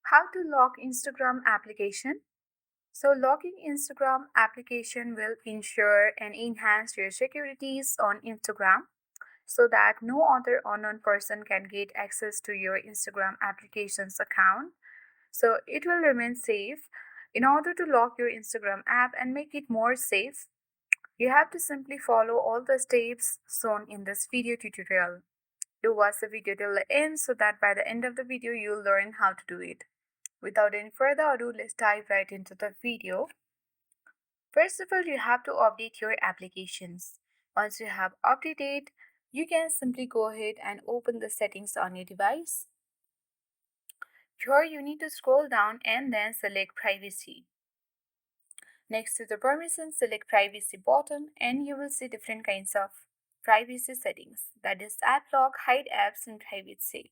How to lock Instagram application. So locking Instagram application will ensure and enhance your securities on Instagram so that no other unknown person can get access to your Instagram application's account. So it will remain safe. In order to lock your Instagram app and make it more safe, you have to simply follow all the steps shown in this video tutorial. Do watch the video till the end so that by the end of the video you'll learn how to do it. Without any further ado, let's dive right into the video. First of all, you have to update your applications. Once you have updated, you can simply go ahead and open the settings on your device. Here you need to scroll down and then select privacy. Next to the permission, select privacy button and you will see different kinds of privacy settings. That is app lock, hide apps and privacy.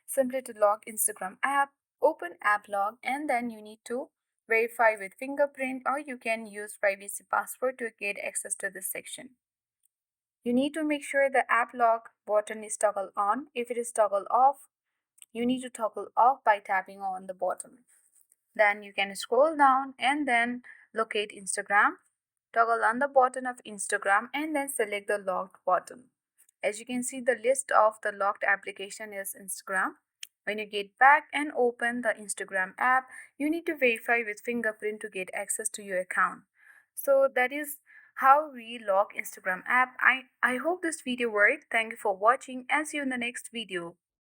Simply to lock Instagram app, open app lock and then you need to verify with fingerprint or you can use privacy password to get access to this section. You need to make sure the app lock button is toggled on. If it is toggled off, you need to toggle off by tapping on the button. Then you can scroll down and then locate Instagram. Toggle on the button of Instagram and then select the locked button. As you can see, the list of the locked application is Instagram. When you get back and open the Instagram app, you need to verify with fingerprint to get access to your account. So that is how we lock Instagram app. I hope this video worked. Thank you for watching and see you in the next video.